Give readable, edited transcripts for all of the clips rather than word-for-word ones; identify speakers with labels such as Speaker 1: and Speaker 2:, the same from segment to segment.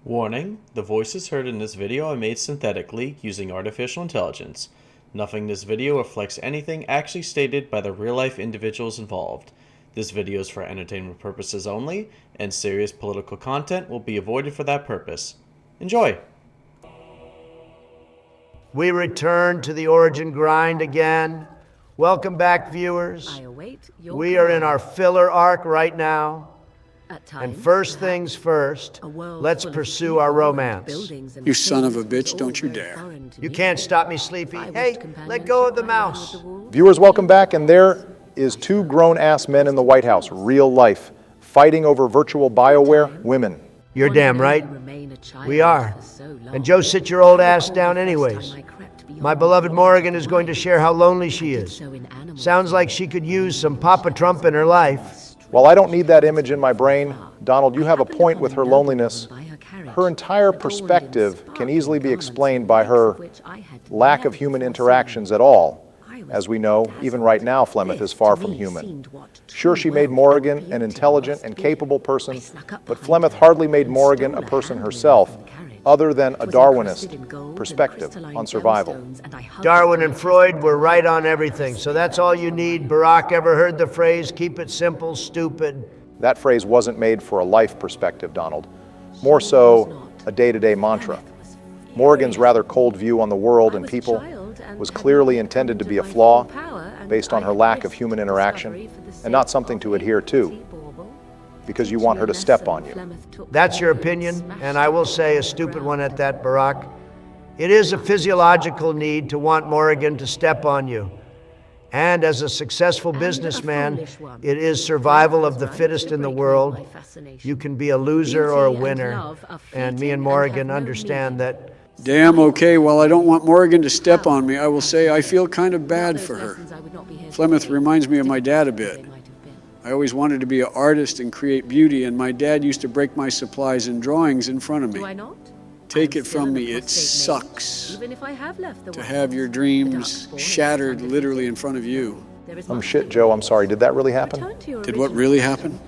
Speaker 1: Warning, the voices heard in this video are made synthetically using artificial intelligence. Nothing in this video reflects anything actually stated by the real-life individuals involved. This video is for entertainment purposes only, and serious political content will be avoided for that purpose. Enjoy!
Speaker 2: We return to the origin grind again. Welcome back, viewers. We are in our filler arc right now. And first things first, let's pursue our romance.
Speaker 3: You son of a bitch, don't you dare.
Speaker 2: You can't stop me, Sleepy. Hey, let go of the mouse.
Speaker 4: Viewers, welcome back, and there is two grown-ass men in the White House, real life, fighting over virtual BioWare women.
Speaker 2: You're damn right. We are. And Joe, sit your old ass down anyways. My beloved Morrigan is going to share how lonely she is. Sounds like she could use some Papa Trump in her life.
Speaker 4: While I don't need that image in my brain, Donald, you have a point with her loneliness. Her entire perspective can easily be explained by her lack of human interactions at all. As we know, even right now, Flemeth is far from human. Sure, she made Morrigan an intelligent and capable person, but Flemeth hardly made Morrigan a person herself, other than a Darwinist perspective on survival.
Speaker 2: Darwin and Freud were right on everything, so that's all you need. Barack ever heard the phrase, keep it simple, stupid?
Speaker 4: That phrase wasn't made for a life perspective, Donald. More so, a day-to-day mantra. Morrigan's rather cold view on the world and people was clearly intended to be a flaw based on her lack of human interaction and not something to adhere to, because you want her to step on you.
Speaker 2: That's your opinion, and I will say a stupid one at that, Barack. It is a physiological need to want Morrigan to step on you. And as a successful businessman, it is survival of the fittest in the world. You can be a loser or a winner, and me and Morrigan understand that.
Speaker 3: Damn okay, while I don't want Morrigan to step on me, I will say I feel kind of bad for her. Flemeth reminds me of my dad a bit. I always wanted to be an artist and create beauty, and my dad used to break my supplies and drawings in front of me. Take it from me, it sucks to have your dreams shattered literally in front of you.
Speaker 4: Shit, Joe, I'm sorry. Did that really happen?
Speaker 3: Did what really happen?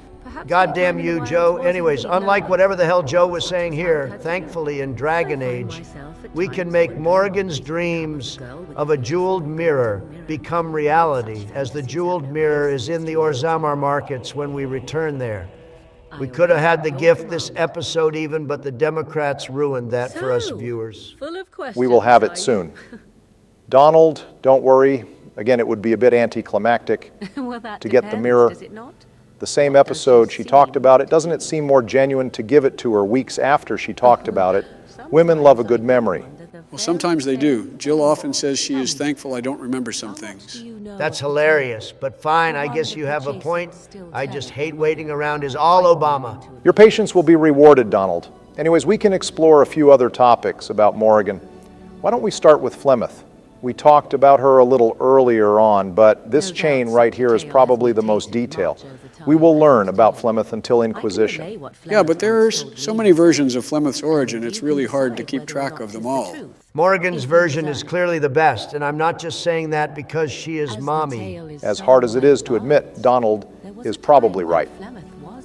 Speaker 2: Goddamn you, Joe. Anyways, unlike whatever the hell Joe was saying here, thankfully in Dragon Age, we can make Morrigan's dreams of a jeweled mirror become reality, as the jeweled mirror is in the Orzammar markets when we return there. We could have had the gift this episode even, but the Democrats ruined that for us viewers.
Speaker 4: We will have it soon. Donald, don't worry. Again, it would be a bit anticlimactic to get the mirror. The same episode she talked about it. Doesn't it seem more genuine to give it to her weeks after she talked about it? Women love a good memory.
Speaker 3: Well, sometimes they do. Jill often says she is thankful I don't remember some things.
Speaker 2: That's hilarious, but fine, I guess you have a point. I just hate waiting around as all Obama.
Speaker 4: Your patience will be rewarded, Donald. Anyways, we can explore a few other topics about Morrigan. Why don't we start with Flemeth? We talked about her a little earlier on, but this chain right here is probably the most detailed. We will learn about Flemeth until Inquisition.
Speaker 3: Yeah, but there's so many versions of Flemeth's origin, it's really hard to keep track of them all.
Speaker 2: Morrigan's version is clearly the best, and I'm not just saying that because she is mommy.
Speaker 4: As hard as it is to admit, Donald is probably right.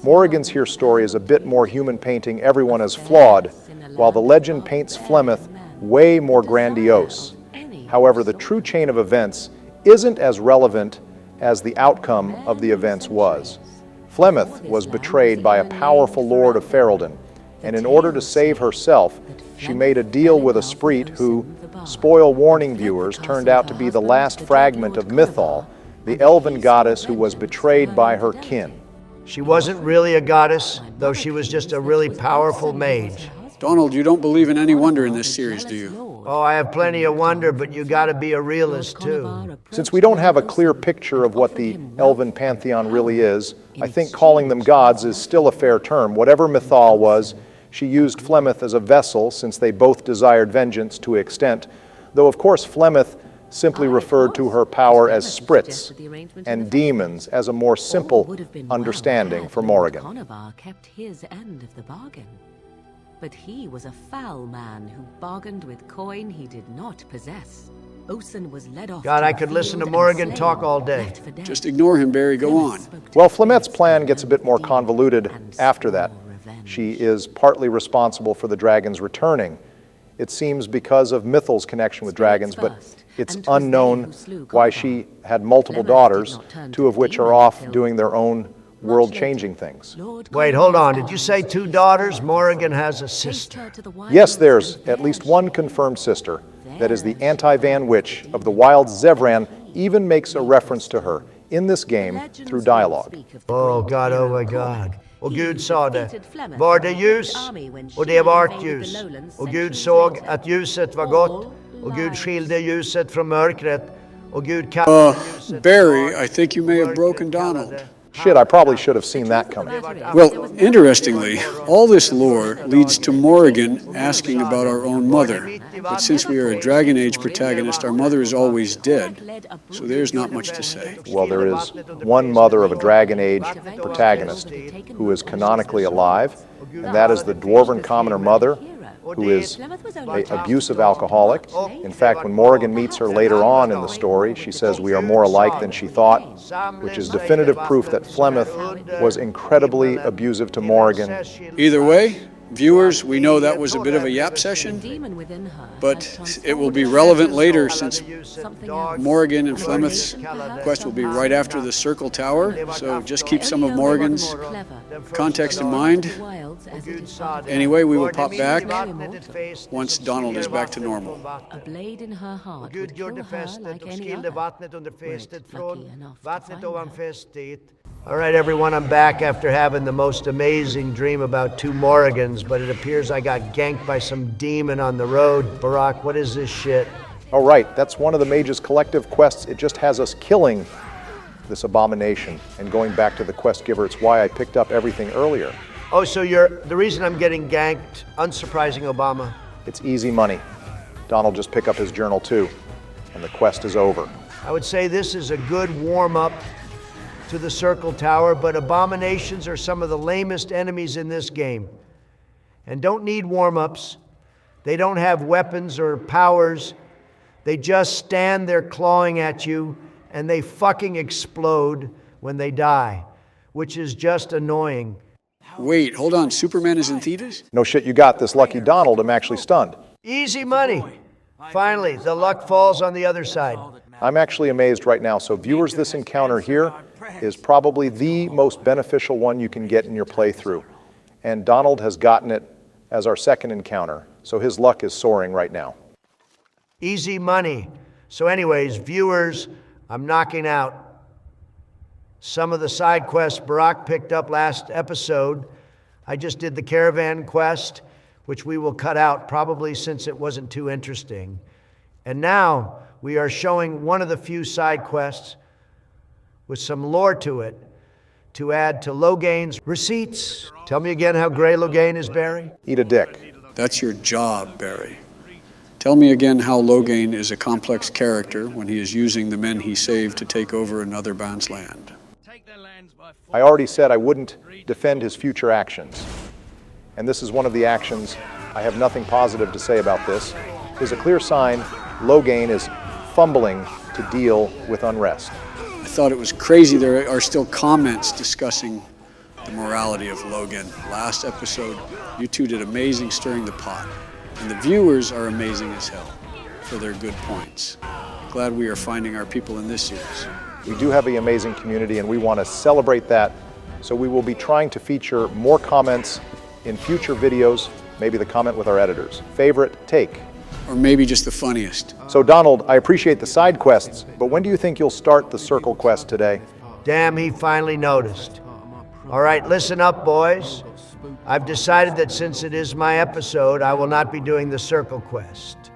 Speaker 4: Morrigan's here story is a bit more human, painting everyone as flawed, while the legend paints Flemeth way more grandiose. However, the true chain of events isn't as relevant as the outcome of the events was. Flemeth was betrayed by a powerful lord of Ferelden, and in order to save herself, she made a deal with a sprite who, spoil warning viewers, turned out to be the last fragment of Mythal, the elven goddess who was betrayed by her kin.
Speaker 2: She wasn't really a goddess, though she was just a really powerful mage.
Speaker 3: Donald, you don't believe in any wonder in this series, do you?
Speaker 2: Oh, I have plenty of wonder, but you gotta be a realist too.
Speaker 4: Since we don't have a clear picture of what the elven pantheon really is, I think calling them gods is still a fair term. Whatever Mythal was, she used Flemeth as a vessel, since they both desired vengeance to an extent, though of course Flemeth simply referred to her power as sprites, and demons as a more simple understanding for Morrigan.
Speaker 5: Kept his end of the bargain. But he was a foul man who bargained with coin he did not possess. Osen was led off.
Speaker 2: God, I could listen to Morrigan talk all day.
Speaker 3: Just ignore him, Barry. Go on.
Speaker 4: Well, Flemeth's plan gets a bit more convoluted after that. she is partly responsible for the dragons returning. It seems because of Mythal's connection with dragons, but it's unknown why she had multiple daughters, two of which are off doing their own world-changing things.
Speaker 2: Wait, hold on. Did you say 2 daughters? Morrigan has a sister.
Speaker 4: Yes, there's at least one confirmed sister. That is the anti-Van Witch of the Wilds. Zevran even makes a reference to her in this game through dialogue.
Speaker 2: Oh God, oh my God. Och Gud sade, var det ljus? Och det vart ljus. Och Gud såg att ljuset var gott. Och Gud skilde ljuset från mörkret. Och Gud kallade ljuset.
Speaker 3: Barry, I think you may have broken Donald.
Speaker 4: Shit, I probably should have seen that coming.
Speaker 3: Well, interestingly, all this lore leads to Morrigan asking about our own mother. But since we are a Dragon Age protagonist, our mother is always dead, so there's not much to say.
Speaker 4: Well, there is one mother of a Dragon Age protagonist who is canonically alive, and that is the Dwarven Commoner Mother, who is an abusive alcoholic. In fact, when Morrigan meets her later on in the story, she says we are more alike than she thought, which is definitive proof that Flemeth was incredibly abusive to Morrigan.
Speaker 3: Either way, viewers, we know that was a bit of a yap session, but it will be relevant later since Morrigan and Flemeth's quest will be right after the Circle Tower, so just keep some of Morrigan's context in mind. Anyway, we will pop back once Donald is back to normal.
Speaker 5: A blade in her heart would kill her like any other. Lucky enough.
Speaker 2: All right, everyone, I'm back after having the most amazing dream about 2 Morrigans, but it appears I got ganked by some demon on the road. Barack, what is this shit?
Speaker 4: Oh, right, that's one of the mage's collective quests. It just has us killing this abomination and going back to the quest giver. It's why I picked up everything earlier.
Speaker 2: Oh, so the reason I'm getting ganked, unsurprising, Obama.
Speaker 4: It's easy money. Donald just pick up his journal too, and the quest is over.
Speaker 2: I would say this is a good warm-up to the Circle Tower, but abominations are some of the lamest enemies in this game. And don't need warm-ups. They don't have weapons or powers. They just stand there clawing at you, and they fucking explode when they die, which is just annoying.
Speaker 3: Wait, hold on, Superman is in thedas?
Speaker 4: No shit, you got this. Lucky Donald, I'm actually stunned.
Speaker 2: Easy money. Finally, the luck falls on the other side.
Speaker 4: I'm actually amazed right now. So viewers, this encounter here is probably the most beneficial one you can get in your playthrough. And Donald has gotten it as our second encounter, so his luck is soaring right now.
Speaker 2: Easy money. So anyways, viewers, I'm knocking out some of the side quests Barack picked up last episode. I just did the caravan quest, which we will cut out probably since it wasn't too interesting. And now we are showing one of the few side quests with some lore to it to add to Loghain's receipts. Tell me again how gray Loghain is, Barry?
Speaker 4: Eat a dick.
Speaker 3: That's your job, Barry. Tell me again how Loghain is a complex character when he is using the men he saved to take over another man's land.
Speaker 4: I already said I wouldn't defend his future actions. And this is one of the actions. I have nothing positive to say about this. Is a clear sign Loghain is fumbling to deal with unrest.
Speaker 3: I thought it was crazy there are still comments discussing the morality of Loghain. Last episode, you two did amazing stirring the pot. And the viewers are amazing as hell for their good points. Glad we are finding our people in this series.
Speaker 4: We do have an amazing community and we want to celebrate that. So we will be trying to feature more comments in future videos, maybe the comment with our editors. Favorite take.
Speaker 3: Or maybe just the funniest.
Speaker 4: So Donald, I appreciate the side quests, but when do you think you'll start the Circle quest today?
Speaker 2: Damn, he finally noticed. All right, listen up, boys. I've decided that since it is my episode, I will not be doing the Circle quest.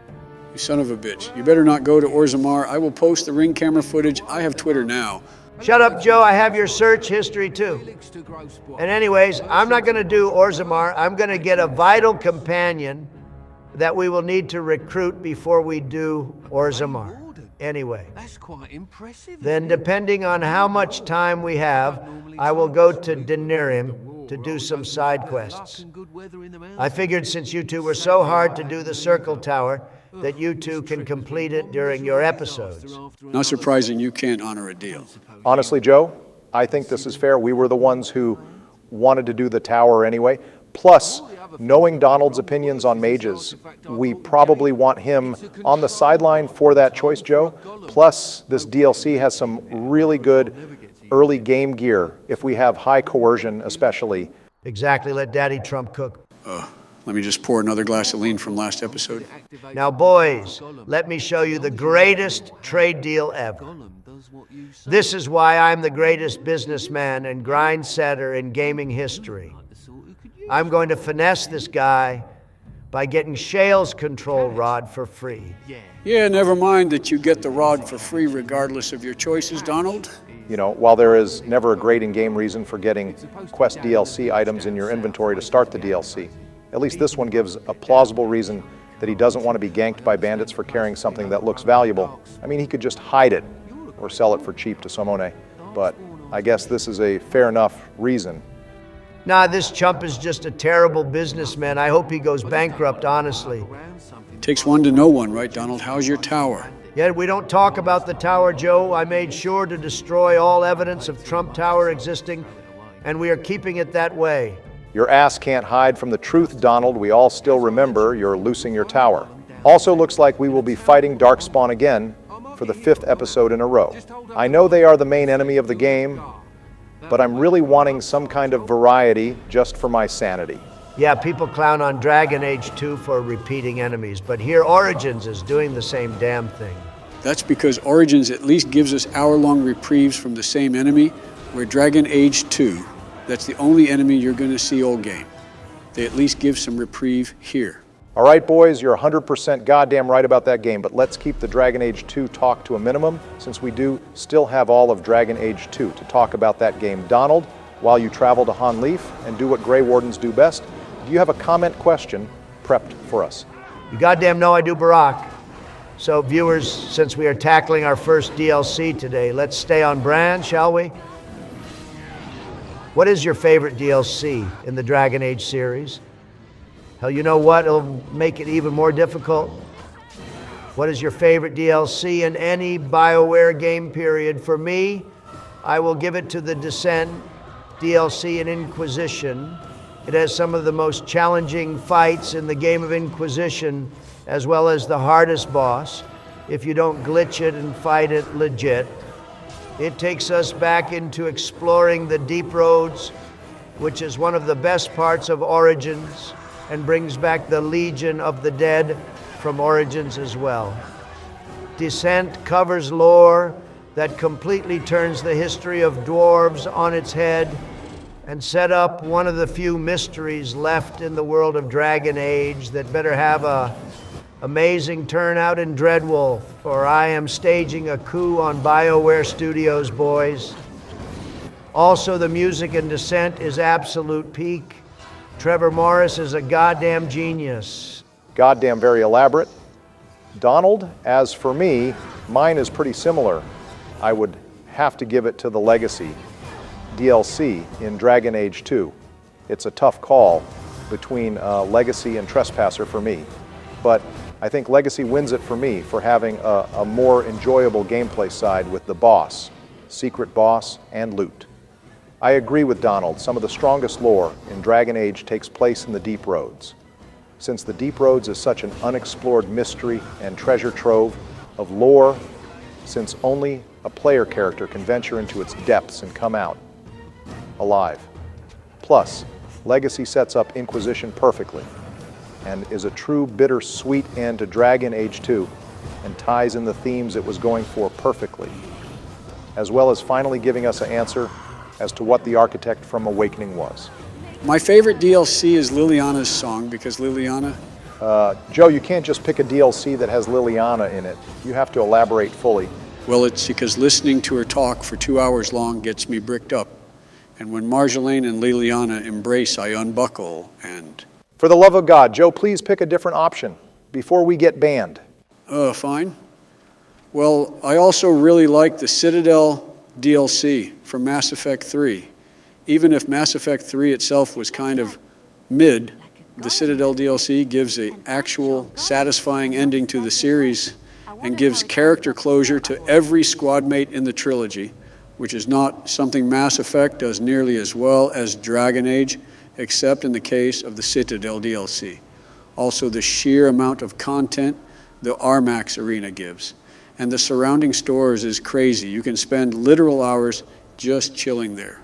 Speaker 3: You son of a bitch. You better not go to Orzammar. I will post the ring camera footage. I have Twitter now.
Speaker 2: Shut up, Joe. I have your search history, too. And anyways, I'm not going to do Orzammar. I'm going to get a vital companion that we will need to recruit before we do Orzammar. Anyway,
Speaker 6: that's quite impressive.
Speaker 2: Then depending on how much time we have, I will go to Denerim to do some side quests. I figured since you two were so hard to do the Circle Tower, that you two can complete it during your episodes.
Speaker 3: Not surprising you can't honor a deal.
Speaker 4: Honestly, Joe, I think this is fair. We were the ones who wanted to do the tower anyway, Plus, knowing Donald's opinions on mages, we probably want him on the sideline for that choice, Joe. Plus, this DLC has some really good early game gear, if we have high coercion especially.
Speaker 2: Exactly, let Daddy Trump cook.
Speaker 3: Let me just pour another glass of lean from last episode.
Speaker 2: Now, boys, let me show you the greatest trade deal ever. This is why I'm the greatest businessman and grind setter in gaming history. I'm going to finesse this guy by getting Shale's control rod for free.
Speaker 3: Yeah, never mind that you get the rod for free regardless of your choices, Donald.
Speaker 4: You know, while there is never a great in-game reason for getting Quest DLC items in your inventory to start the DLC, at least this one gives a plausible reason that he doesn't want to be ganked by bandits for carrying something that looks valuable. I mean, he could just hide it or sell it for cheap to Somone, but I guess this is a fair enough reason.
Speaker 2: Nah, this chump is just a terrible businessman. I hope he goes bankrupt, honestly.
Speaker 3: Takes one to know one, right, Donald? How's your tower?
Speaker 2: Yet we don't talk about the tower, Joe. I made sure to destroy all evidence of Trump Tower existing, and we are keeping it that way.
Speaker 4: Your ass can't hide from the truth, Donald. We all still remember you're losing your tower. Also looks like we will be fighting Darkspawn again for the 5th episode in a row. I know they are the main enemy of the game, but I'm really wanting some kind of variety just for my sanity.
Speaker 2: Yeah, people clown on Dragon Age 2 for repeating enemies, but here Origins is doing the same damn thing.
Speaker 3: That's because Origins at least gives us hour-long reprieves from the same enemy, where Dragon Age 2, that's the only enemy you're going to see all game. They at least give some reprieve here.
Speaker 4: All right, boys, you're 100% goddamn right about that game, but let's keep the Dragon Age 2 talk to a minimum, since we do still have all of Dragon Age 2 to talk about that game. Donald, while you travel to Han Leaf and do what Grey Wardens do best, do you have a comment question prepped for us?
Speaker 2: You goddamn know I do, Barack. So viewers, since we are tackling our first DLC today, let's stay on brand, shall we? What is your favorite DLC in the Dragon Age series? Hell, you know what? It'll make it even more difficult. What is your favorite DLC in any BioWare game period? For me, I will give it to the Descent DLC in Inquisition. It has some of the most challenging fights in the game of Inquisition, as well as the hardest boss, if you don't glitch it and fight it legit. It takes us back into exploring the deep roads, which is one of the best parts of Origins, and brings back the Legion of the Dead from Origins as well. Descent covers lore that completely turns the history of dwarves on its head and set up one of the few mysteries left in the world of Dragon Age that better have a amazing turnout in Dreadwolf, or I am staging a coup on BioWare Studios, boys. Also, the music in Descent is absolute peak. Trevor Morris is a goddamn genius.
Speaker 4: Goddamn very elaborate. Donald, as for me, mine is pretty similar. I would have to give it to the Legacy DLC in Dragon Age 2. It's a tough call between Legacy and Trespasser for me, but I think Legacy wins it for me for having a more enjoyable gameplay side with the boss, secret boss, and loot. I agree with Donald. Some of the strongest lore in Dragon Age takes place in the Deep Roads. Since the Deep Roads is such an unexplored mystery and treasure trove of lore, since only a player character can venture into its depths and come out alive. Plus, Legacy sets up Inquisition perfectly and is a true bittersweet end to Dragon Age 2 and ties in the themes it was going for perfectly, as well as finally giving us an answer as to what the architect from Awakening was.
Speaker 3: My favorite DLC is Liliana's song, because Liliana...
Speaker 4: Joe, you can't just pick a DLC that has Liliana in it. You have to elaborate fully.
Speaker 3: Well, it's because listening to her talk for 2 hours long gets me bricked up. And when Marjolaine and Liliana embrace, I unbuckle and...
Speaker 4: For the love of God, Joe, please pick a different option before we get banned.
Speaker 3: Fine. Well, I also really like the Citadel DLC from Mass Effect 3. Even if Mass Effect 3 itself was kind of mid, the Citadel DLC gives an actual satisfying ending to the series and gives character closure to every squad mate in the trilogy, which is not something Mass Effect does nearly as well as Dragon Age, except in the case of the Citadel DLC. Also, the sheer amount of content the Armax arena gives. And the surrounding stores is crazy. You can spend literal hours just chilling there,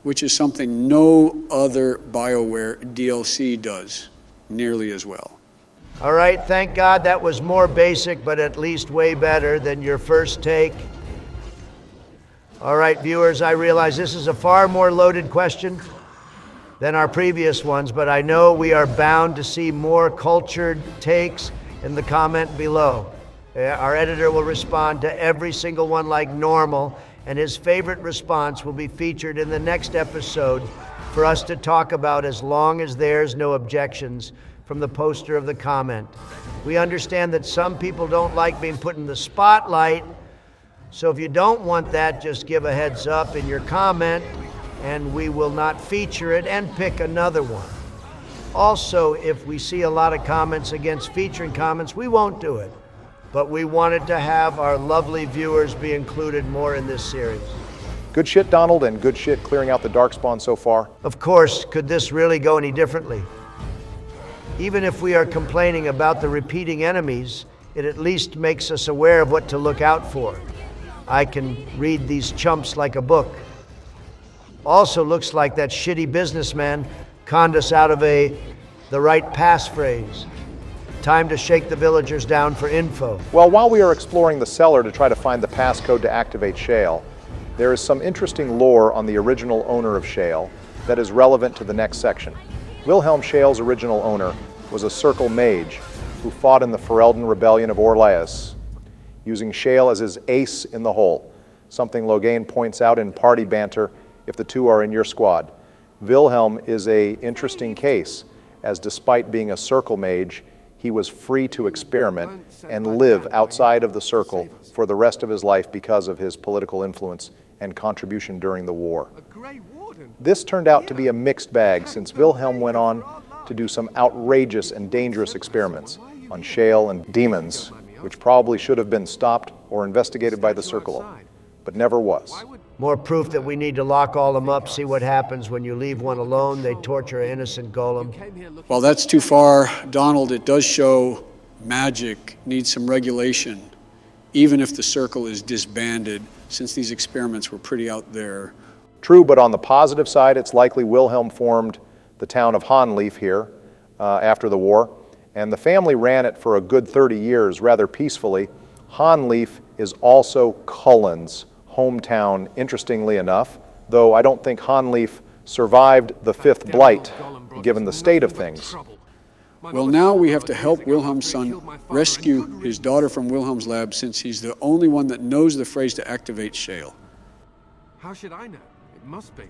Speaker 3: which is something no other BioWare DLC does nearly as well.
Speaker 2: All right, thank God that was more basic, but at least way better than your first take. All right, viewers, I realize this is a far more loaded question than our previous ones, but I know we are bound to see more cultured takes in the comment below. Our editor will respond to every single one like normal, and his favorite response will be featured in the next episode for us to talk about as long as there's no objections from the poster of the comment. We understand that some people don't like being put in the spotlight, so if you don't want that, just give a heads up in your comment and we will not feature it and pick another one. Also, if we see a lot of comments against featuring comments, we won't do it. But we wanted to have our lovely viewers be included more in this series.
Speaker 4: Good shit, Donald, and good shit clearing out the Darkspawn so far.
Speaker 2: Of course, could this really go any differently? Even if we are complaining about the repeating enemies, it at least makes us aware of what to look out for. I can read these chumps like a book. Also looks like that shitty businessman conned us out of the right passphrase. Time to shake the villagers down for info.
Speaker 4: Well, while we are exploring the cellar to try to find the passcode to activate Shale, there is some interesting lore on the original owner of Shale that is relevant to the next section. Wilhelm Shale's original owner was a Circle mage who fought in the Ferelden Rebellion of Orlais, using Shale as his ace in the hole, something Loghain points out in party banter if the two are in your squad. Wilhelm is an interesting case, as despite being a Circle mage, he was free to experiment and live outside of the Circle for the rest of his life because of his political influence and contribution during the war. This turned out to be a mixed bag, since Wilhelm went on to do some outrageous and dangerous experiments on Shale and demons, which probably should have been stopped or investigated by the Circle, but never was.
Speaker 2: More proof that we need to lock all them up, see what happens when you leave one alone. They torture an innocent golem.
Speaker 3: Well, that's too far, Donald. It does show magic needs some regulation, even if the Circle is disbanded, since these experiments were pretty out there.
Speaker 4: True, but on the positive side, it's likely Wilhelm formed the town of Hanleaf here after the war, and the family ran it for a good 30 years rather peacefully. Hanleaf is also Cullen's hometown, interestingly enough, though I don't think Hanleaf survived the fifth blight, given the state of things.
Speaker 3: Well, now we have to help Wilhelm's son rescue his daughter from Wilhelm's lab, since he's the only one that knows the phrase to activate Shale.
Speaker 6: How should I know? It must be.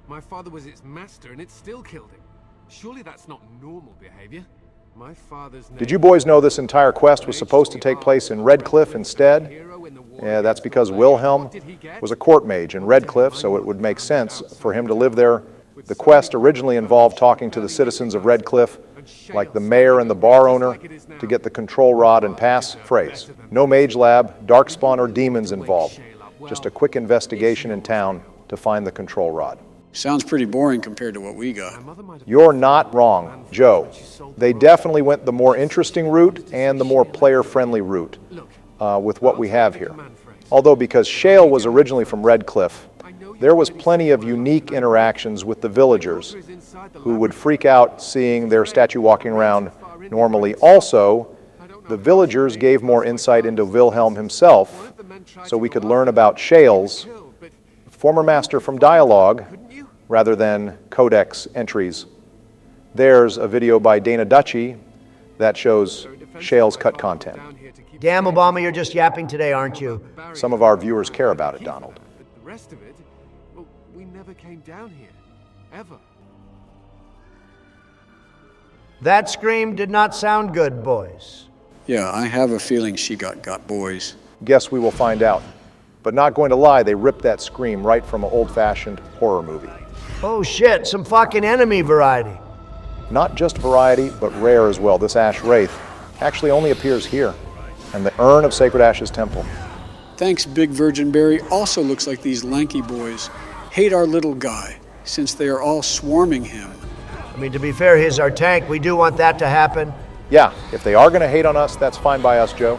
Speaker 6: My father was its master and it still killed him. Surely that's not normal behavior. My father's name...
Speaker 4: Did you boys know this entire quest was supposed to take place in Redcliffe instead? Yeah, that's because Wilhelm was a court mage in Redcliffe, so it would make sense for him to live there. The quest originally involved talking to the citizens of Redcliffe, like the mayor and the bar owner, to get the control rod and pass phrase. No mage lab, darkspawn, or demons involved. Just a quick investigation in town to find the control rod.
Speaker 3: Sounds pretty boring compared to what we got.
Speaker 4: You're not wrong, Joe. They definitely went the more interesting route and the more player-friendly route with what we have here. Although because Shale was originally from Redcliffe, there was plenty of unique interactions with the villagers who would freak out seeing their statue walking around normally. Also, the villagers gave more insight into Wilhelm himself, so we could learn about Shale's former master from dialogue rather than codex entries. There's a video by Dana Duchy that shows Shale's cut content.
Speaker 2: Damn, Obama, you're just yapping today, aren't you?
Speaker 4: Some of our viewers care about it, Donald.
Speaker 6: But the rest of it, well, we never came down here, ever.
Speaker 2: That scream did not sound good, boys.
Speaker 3: Yeah, I have a feeling she got boys.
Speaker 4: Guess we will find out. But not going to lie, they ripped that scream right from an old-fashioned horror movie.
Speaker 2: Oh shit, some fucking enemy variety.
Speaker 4: Not just variety, but rare as well. This Ash Wraith actually only appears here, and the urn of Sacred Ash's temple.
Speaker 3: Thanks, Big Virgin Berry. Also looks like these lanky boys hate our little guy. since they are all swarming him.
Speaker 2: I mean, to be fair, he's our tank. We do want that to happen.
Speaker 4: Yeah, if they are going to hate on us, that's fine by us, Joe.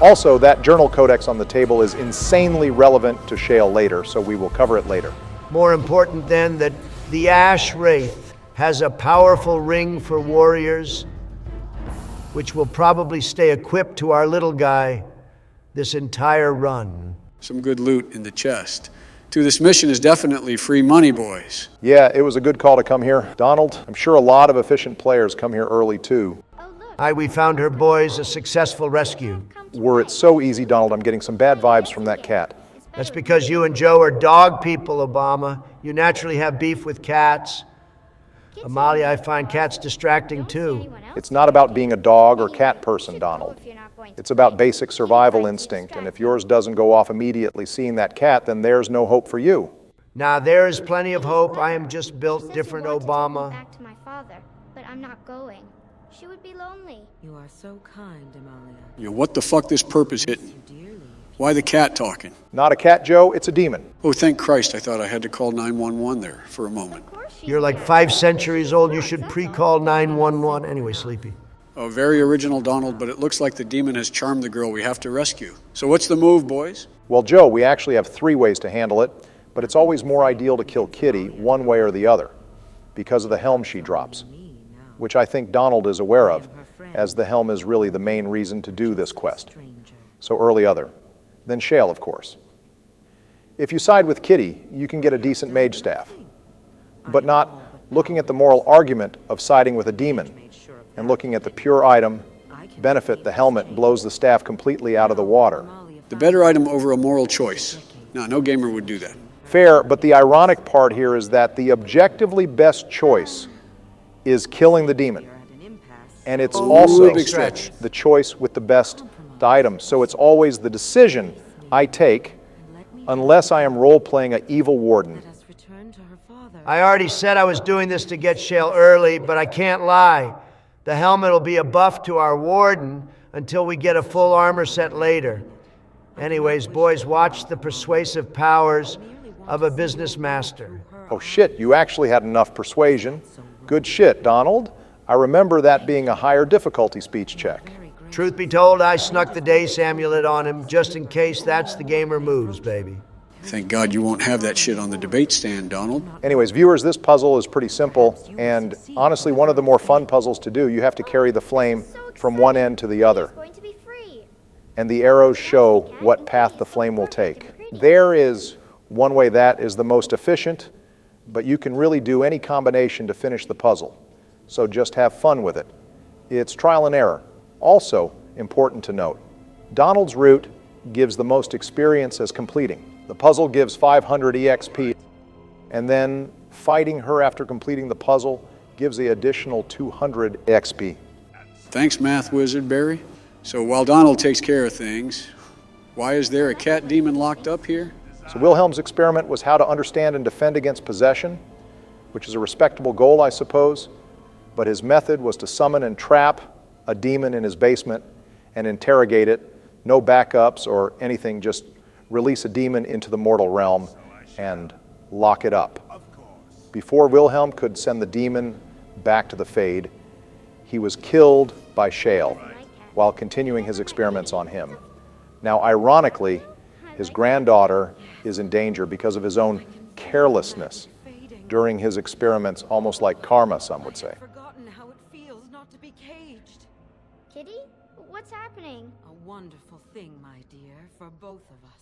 Speaker 4: Also, that journal codex on the table is insanely relevant to Shale later, so we will cover it later.
Speaker 2: More important then that the Ash Wraith has a powerful ring for warriors, which will probably stay equipped to our little guy this entire run.
Speaker 3: Some good loot in the chest. To this mission is definitely free money, boys.
Speaker 4: Yeah, it was a good call to come here. Donald, I'm sure a lot of efficient players come here early too.
Speaker 2: Aye, we found her boys a successful rescue.
Speaker 4: Were it so easy, Donald, I'm getting some bad vibes from that cat.
Speaker 2: That's because you and Joe are dog people, Obama. You naturally have beef with cats. Amalia, I find cats distracting too.
Speaker 4: It's not about being a dog or cat person, Donald. It's about basic survival instinct, and if yours doesn't go off immediately seeing that cat, then there's no hope for you.
Speaker 2: Now, there is plenty of hope. I am just built different, Obama.
Speaker 7: Back to my father, but I'm not going. She would be lonely.
Speaker 5: You are so kind, Amalia.
Speaker 3: You know, what the fuck this purpose hitting? Why the cat talking?
Speaker 4: Not a cat, Joe, it's a demon.
Speaker 3: Oh, thank Christ, I thought I had to call 911 there for a moment.
Speaker 2: You're like 5 centuries old. You should pre-call 911. Anyway, Sleepy.
Speaker 3: Oh, very original, Donald, but it looks like the demon has charmed the girl we have to rescue. So what's the move, boys?
Speaker 4: Well, Joe, we actually have 3 ways to handle it, but it's always more ideal to kill Kitty one way or the other because of the helm she drops, which I think Donald is aware of, as the helm is really the main reason to do this quest. So early other. Then Shale, of course. If you side with Kitty, you can get a decent mage staff, but not looking at the moral argument of siding with a demon and looking at the pure item benefit. The helmet blows the staff completely out of the water.
Speaker 3: The better item over a moral choice. No gamer would do that.
Speaker 4: Fair, but the ironic part here is that the objectively best choice is killing the demon. And it's also
Speaker 3: big stretch.
Speaker 4: the choice with the best item. So it's always the decision I take unless I am role-playing an evil warden.
Speaker 2: I already said I was doing this to get Shale early, but I can't lie. The helmet will be a buff to our warden until we get a full armor set later. Anyways, boys, watch the persuasive powers of a business master.
Speaker 4: Oh shit, you actually had enough persuasion. Good shit, Donald. I remember that being a higher difficulty speech check.
Speaker 2: Truth be told, I snuck the Dace amulet on him just in case that's the gamer moves, baby.
Speaker 3: Thank God you won't have that shit on the debate stand, Donald.
Speaker 4: Anyways, viewers, this puzzle is pretty simple, and honestly, one of the more fun puzzles to do. You have to carry the flame from one end to the other, and the arrows show what path the flame will take. There is one way that is the most efficient, but you can really do any combination to finish the puzzle. So just have fun with it. It's trial and error. Also, important to note, Donald's route gives the most experience as completing. The puzzle gives 500 EXP, and then fighting her after completing the puzzle gives the additional 200 XP.
Speaker 3: Thanks, Math Wizard Barry. So while Donald takes care of things, why is there a cat demon locked up here?
Speaker 4: So Wilhelm's experiment was how to understand and defend against possession, which is a respectable goal, I suppose, but his method was to summon and trap a demon in his basement and interrogate it. No backups or anything, just release a demon into the mortal realm and lock it up. Before Wilhelm could send the demon back to the Fade, he was killed by Shale while continuing his experiments on him. Now, ironically, his granddaughter is in danger because of his own carelessness during his experiments, almost like karma, some would say.
Speaker 5: Forgotten how it feels not to be caged.
Speaker 7: Kitty, what's happening?
Speaker 5: A wonderful thing, my dear, for both of us.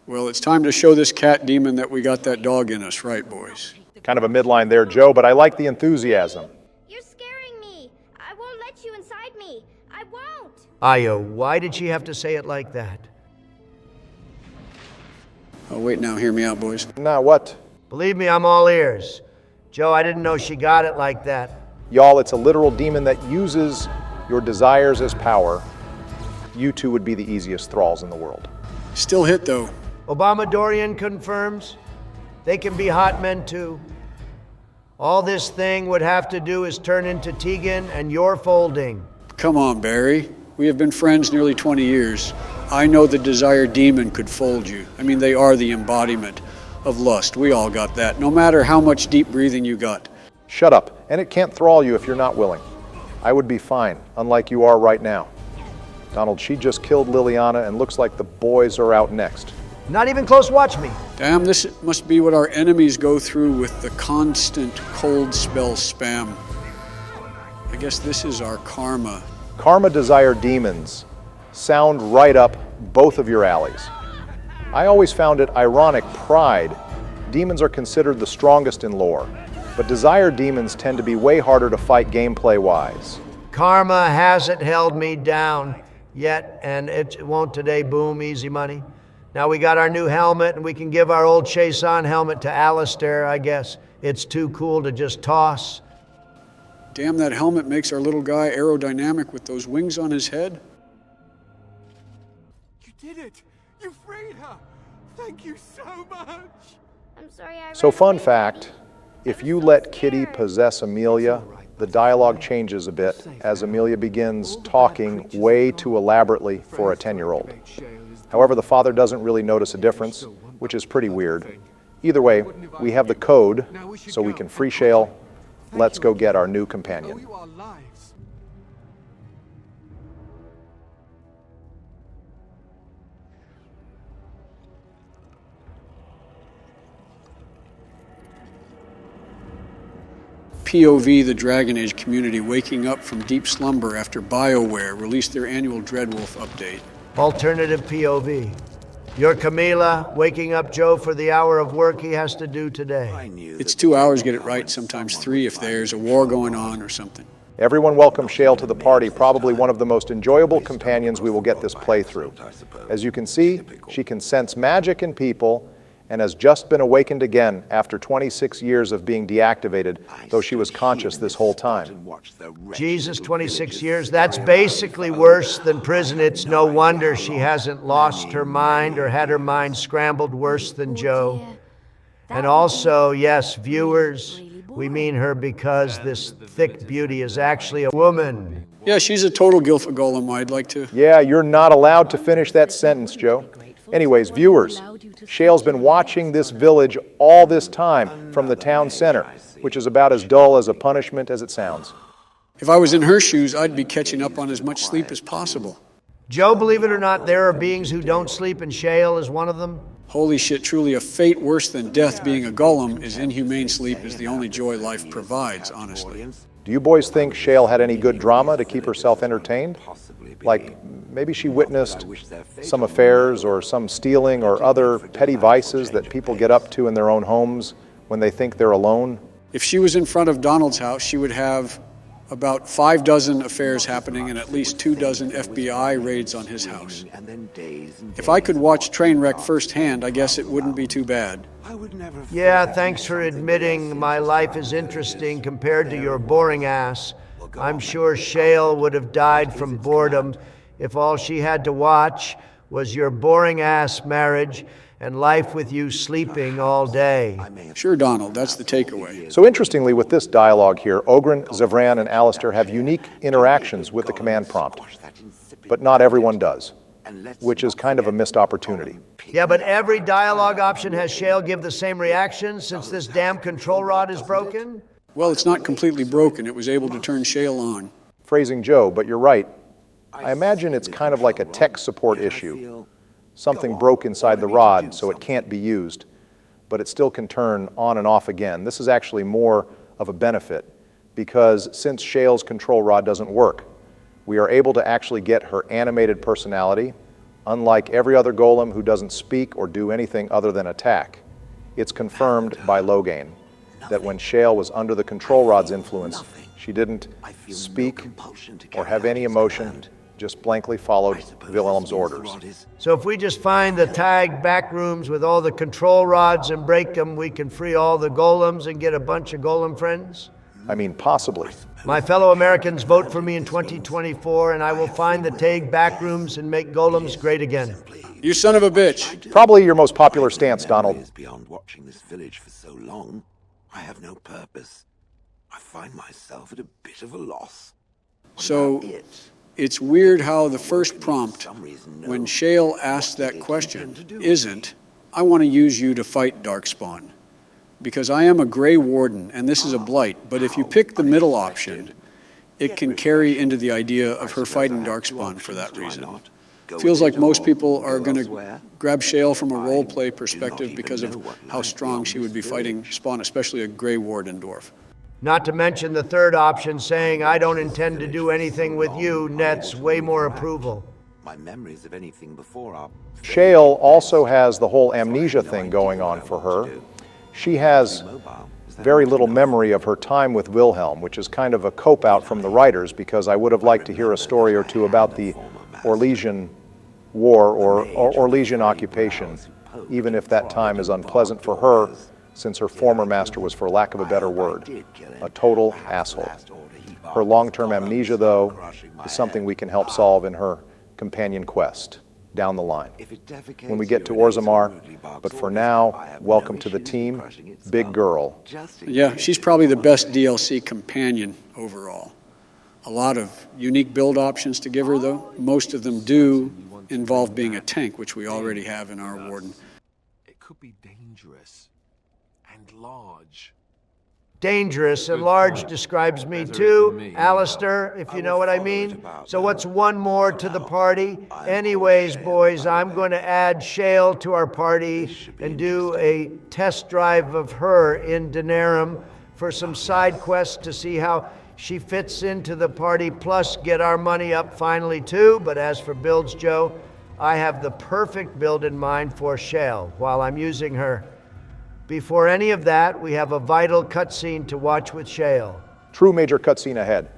Speaker 3: Well, it's time to show this cat demon that we got that dog in us, right, boys?
Speaker 4: Kind of a midline there, Joe, but I like the enthusiasm.
Speaker 7: You're scaring me. I won't let you inside me. I won't.
Speaker 2: Io, why did she have to say it like that?
Speaker 3: Oh, wait now, hear me out, boys.
Speaker 4: Now what?
Speaker 2: Believe me, I'm all ears. Joe, I didn't know she got it like that.
Speaker 4: Y'all, it's a literal demon that uses your desires as power. You two would be the easiest thralls in the world.
Speaker 3: Still hit, though.
Speaker 2: Obama Dorian confirms they can be hot men too. All this thing would have to do is turn into Tegan and you're folding.
Speaker 3: Come on, Barry. We have been friends nearly 20 years. I know the desired demon could fold you. I mean, they are the embodiment of lust. We all got that, no matter how much deep breathing you got.
Speaker 4: Shut up, and it can't thrall you if you're not willing. I would be fine, unlike you are right now. Donald, she just killed Liliana and looks like the boys are out next.
Speaker 2: Not even close, watch me.
Speaker 3: Damn, this must be what our enemies go through with the constant cold spell spam. I guess this is our karma.
Speaker 4: Karma Desire demons sound right up both of your alleys. I always found it ironic pride. Demons are considered the strongest in lore, but Desire demons tend to be way harder to fight gameplay-wise.
Speaker 2: Karma hasn't held me down yet, and it won't today. Boom, easy money. Now we got our new helmet, and we can give our old Chase-On helmet to Alistair, I guess. It's too cool to just toss.
Speaker 3: Damn, that helmet makes our little guy aerodynamic with those wings on his head.
Speaker 6: You did it! You freed her! Thank you so much!
Speaker 7: I'm sorry I
Speaker 4: So
Speaker 7: ran
Speaker 4: fun
Speaker 7: away.
Speaker 4: fact, if you let Kitty possess Amelia, the dialogue changes a bit as Amelia begins talking way too elaborately for a 10-year-old. However, the father doesn't really notice a difference, which is pretty weird. Either way, we have the code, so we can free Shale. Let's go get our new
Speaker 6: Owe
Speaker 4: companion.
Speaker 6: you our lives.
Speaker 3: POV, the Dragon Age community waking up from deep slumber after BioWare released their annual Dreadwolf update.
Speaker 2: Alternative POV. You're Camila, waking up Joe for the hour of work he has to do today.
Speaker 3: It's 2 hours, get it right, sometimes 3 if there's a war going on or something.
Speaker 4: Everyone welcome Shale to the party, probably one of the most enjoyable companions we will get this playthrough. As you can see, she can sense magic in people and has just been awakened again after 26 years of being deactivated, though she was conscious this whole time.
Speaker 2: Jesus, 26 years. That's basically worse than prison. It's no wonder she hasn't lost her mind or had her mind scrambled worse than Joe. And also, yes, viewers, we mean her because this thick beauty is actually a woman.
Speaker 3: Yeah, she's a total Gilfa Golem, I'd like to.
Speaker 4: Yeah, you're not allowed to finish that sentence, Joe. Anyways, viewers, Shale's been watching this village all this time from the town center, which is about as dull as a punishment as it sounds.
Speaker 3: If I was in her shoes, I'd be catching up on as much sleep as possible.
Speaker 2: Joe, believe it or not, there are beings who don't sleep, and Shale is one of them.
Speaker 3: Holy shit, truly a fate worse than death being a golem is inhumane sleep is the only joy life provides, honestly.
Speaker 4: Do you boys think Shale had any good drama to keep herself entertained? Like, maybe she witnessed some affairs or some stealing or other petty vices that people get up to in their own homes when they think they're alone?
Speaker 3: If she was in front of Donald's house, she would have about 5 dozen affairs happening and at least 2 dozen FBI raids on his house. If I could watch Trainwreck firsthand, I guess it wouldn't be too bad.
Speaker 2: Yeah, thanks for admitting my life is interesting compared to your boring ass. I'm sure Shale would have died from boredom if all she had to watch was your boring ass marriage and life with you sleeping all day.
Speaker 3: Sure, Donald, that's the takeaway.
Speaker 4: So interestingly, with this dialogue here, Ogren, Zevran, and Alistair have unique interactions with the command prompt. But not everyone does, which is kind of a missed opportunity.
Speaker 2: Yeah, but every dialogue option has Shale give the same reaction since this damn control rod is broken?
Speaker 3: Well, it's not completely broken. It was able to turn Shale on.
Speaker 4: Phrasing Joe, but you're right. I imagine it's kind of like a tech support issue. Something broke inside the rod, so it can't be used, but it still can turn on and off again. This is actually more of a benefit, because since Shale's control rod doesn't work, we are able to actually get her animated personality, unlike every other golem who doesn't speak or do anything other than attack. It's confirmed by Loghain that when Shale was under the control rod's influence, she didn't speak or have any emotion, just blankly followed Wilhelm's orders.
Speaker 2: So if we just find the tagged back rooms with all the control rods and break them, we can free all the golems and get a bunch of golem friends?
Speaker 4: I mean, possibly.
Speaker 2: My fellow Americans, vote for me in 2024, and I will find the tagged back rooms and make golems great again.
Speaker 3: You son of a bitch.
Speaker 4: Probably your most popular stance, Donald.
Speaker 8: Beyond watching this village for so long, I have no purpose. I find myself at a bit of a loss.
Speaker 3: So it's weird how the first prompt, when Shale asked that question, isn't, I want to use you to fight Darkspawn, because I am a Grey Warden, and this is a blight, but if you pick the middle option, it can carry into the idea of her fighting Darkspawn for that reason. Feels like most people are going to grab Shale from a role-play perspective because of how strong she would be fighting Spawn, especially a Grey Warden dwarf.
Speaker 2: Not to mention the third option saying, I don't intend to do anything with you, nets way more approval.
Speaker 8: My memories of anything before are...
Speaker 4: Shale also has the whole amnesia thing going on for her. She has very little memory of her time with Wilhelm, which is kind of a cope-out from the writers, because I would have liked to hear a story or two about the Orlesian War or Orlesian occupation, even if that time is unpleasant for her, since her former master was, for lack of a better word, a total asshole. Her long-term amnesia, though, is something we can help solve in her companion quest down the line when we get to Orzammar. But for now, welcome to the team, Big Girl.
Speaker 3: Yeah, she's probably the best DLC companion overall. A lot of unique build options to give her, though. Most of them do involve being a tank, which we already have in our Warden.
Speaker 6: It could be dangerous and large.
Speaker 2: Dangerous and large describes me too, Alistair, if you know what I mean. So what's one more to the party? Anyways, boys, I'm going to add Shale to our party and do a test drive of her in Denerim for some side quests to see how she fits into the party, plus get our money up finally too. But as for builds, Joe, I have the perfect build in mind for Shale while I'm using her. Before any of that, we have a vital cutscene to watch with Shale.
Speaker 4: True major cutscene ahead.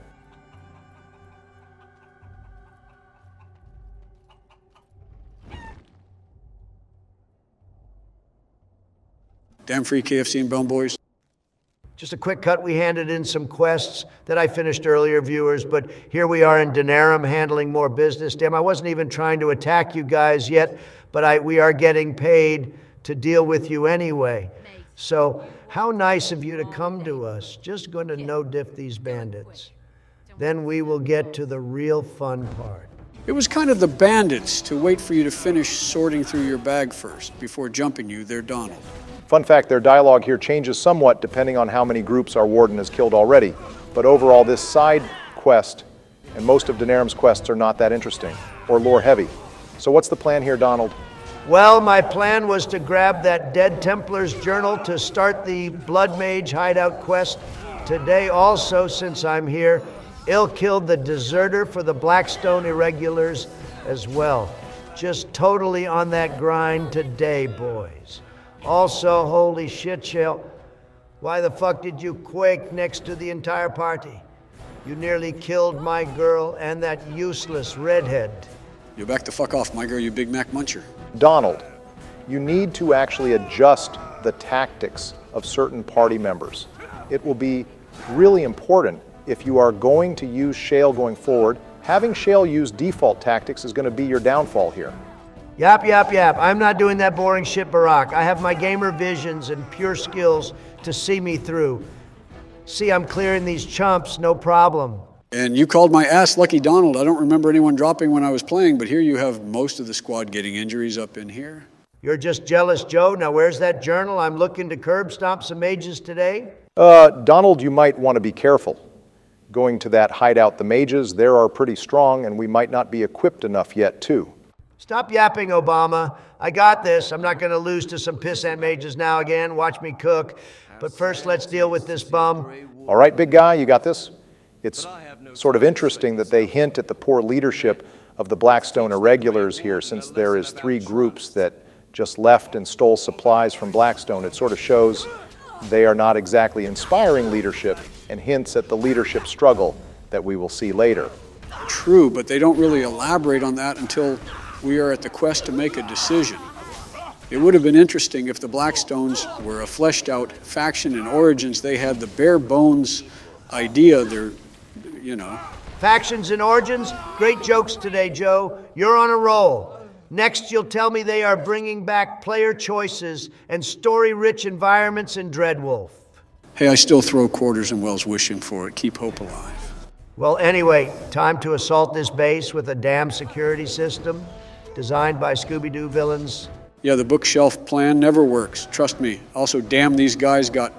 Speaker 3: Damn free KFC and Bone Boys.
Speaker 2: Just a quick cut, we handed in some quests that I finished earlier, viewers, but here we are in Denerim handling more business. Damn, I wasn't even trying to attack you guys yet, but we are getting paid to deal with you anyway. So how nice of you to come to us. Just going to no-diff these bandits. Then we will get to the real fun part.
Speaker 3: It was kind of the bandits to wait for you to finish sorting through your bag first before jumping you there, Donald.
Speaker 4: Fun fact, their dialogue here changes somewhat depending on how many groups our warden has killed already. But overall, this side quest and most of Denerim's quests are not that interesting or lore heavy. So what's the plan here, Donald?
Speaker 2: Well, my plan was to grab that Dead Templar's journal to start the Blood Mage hideout quest today also, since I'm here. Ill-killed the deserter for the Blackstone Irregulars as well. Just totally on that grind today, boys. Also, holy shit, Shale, why the fuck did you quake next to the entire party? You nearly killed my girl and that useless redhead.
Speaker 3: You back the fuck off, my girl, you Big Mac muncher.
Speaker 4: Donald, you need to actually adjust the tactics of certain party members. It will be really important if you are going to use Shale going forward. Having Shale use default tactics is going to be your downfall here.
Speaker 2: Yap, yap, yap. I'm not doing that boring shit, Barack. I have my gamer visions and pure skills to see me through. See, I'm clearing these chumps, no problem.
Speaker 3: And you called my ass Lucky Donald. I don't remember anyone dropping when I was playing, but here you have most of the squad getting injuries up in here.
Speaker 2: You're just jealous, Joe. Now where's that journal? I'm looking to curb stomp some mages today.
Speaker 4: Donald, you might want to be careful. Going to that hideout, the mages, they are pretty strong, and we might not be equipped enough yet, too.
Speaker 2: Stop yapping, Obama. I got this. I'm not going to lose to some pissant mages now again. Watch me cook. But first, let's deal with this bum.
Speaker 4: All right, big guy, you got this? It's sort of interesting that they hint at the poor leadership of the Blackstone Irregulars here, since there is 3 groups that just left and stole supplies from Blackstone. It sort of shows they are not exactly inspiring leadership and hints at the leadership struggle that we will see later.
Speaker 3: True, but they don't really elaborate on that until we are at the quest to make a decision. It would have been interesting if the Blackstones were a fleshed out faction in Origins. They had the bare bones idea,
Speaker 2: Factions and Origins? Great jokes today, Joe. You're on a roll. Next, you'll tell me they are bringing back player choices and story-rich environments in Dreadwolf.
Speaker 3: Hey, I still throw quarters in wells wishing for it. Keep hope alive.
Speaker 2: Well, anyway, time to assault this base with a damn security system designed by Scooby-Doo villains
Speaker 3: Yeah, the bookshelf plan never works, trust me. Also, damn, these guys got